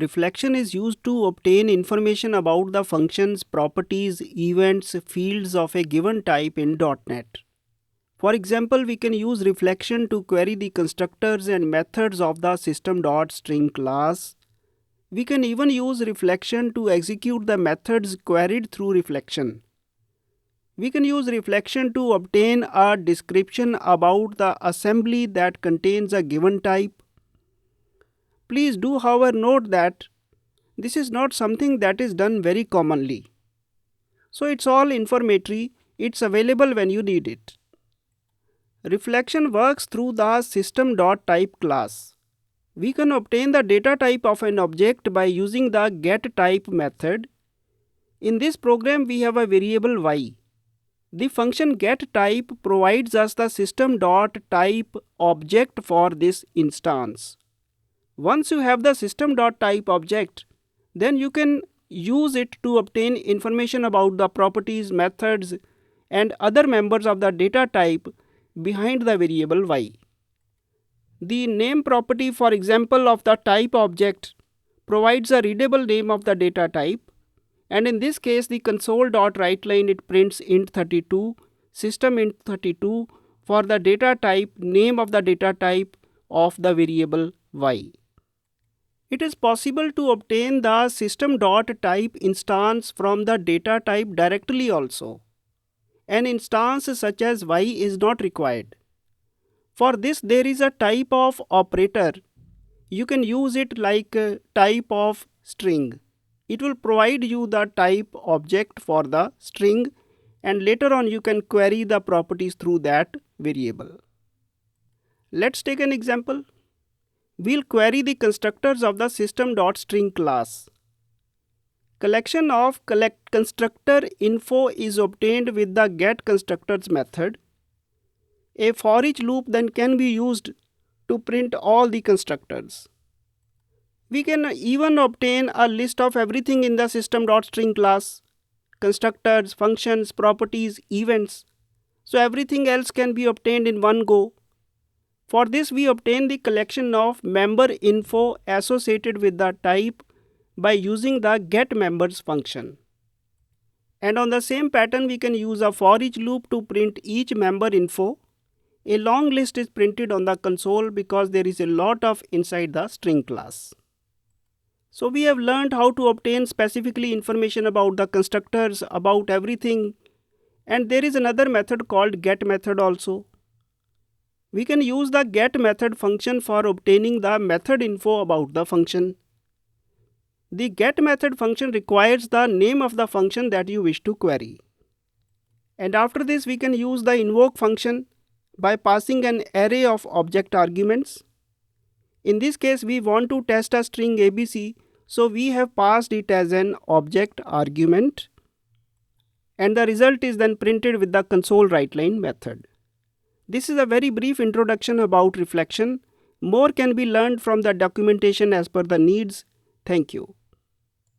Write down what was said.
Reflection is used to obtain information about the functions, properties, events, fields of a given type in .NET. For example, we can use reflection to query the constructors and methods of the system.string class. We can even use reflection to execute the methods queried through reflection. We can use reflection to obtain a description about the assembly that contains a given type. Please do, however, note that this is not something that is done very commonly. So it's all informatory, it's available when you need it. Reflection works through the system.type class. We can obtain the data type of an object by using the getType method. In this program, we have a variable y. The function getType provides us the system.type object for this instance. Once you have the system.type object, then you can use it to obtain information about the properties, methods, and other members of the data type behind the variable y. The name property, for example, of the type object provides a readable name of the data type, and in this case the console.writeLine it prints int32, system int32 for the data type, name of the data type of the variable y. It is possible to obtain the system.type instance from the data type directly also. An instance such as y is not required. For this, there is a type of operator. You can use it like type of string. It will provide you the type object for the string, and later on you can query the properties through that variable. Let's take an example. We'll query the constructors of the system.string class. Collection of constructor info is obtained with the getConstructors method. A for each loop then can be used to print all the constructors. We can even obtain a list of everything in the system.string class: constructors, functions, properties, events. So everything else can be obtained in one go. For this, we obtain the collection of member info associated with the type by using the getMembers function. And on the same pattern, we can use a for each loop to print each member info. A long list is printed on the console because there is a lot of inside the string class. So we have learned how to obtain specifically information about the constructors, about everything. And there is another method called get method also. We can use the get method function for obtaining the method info about the function. The get method function requires the name of the function that you wish to query. And after this, we can use the invoke function by passing an array of object arguments. In this case, we want to test a string ABC, so we have passed it as an object argument. And the result is then printed with the console.writeLine method. This is a very brief introduction about reflection. More can be learned from the documentation as per the needs. Thank you.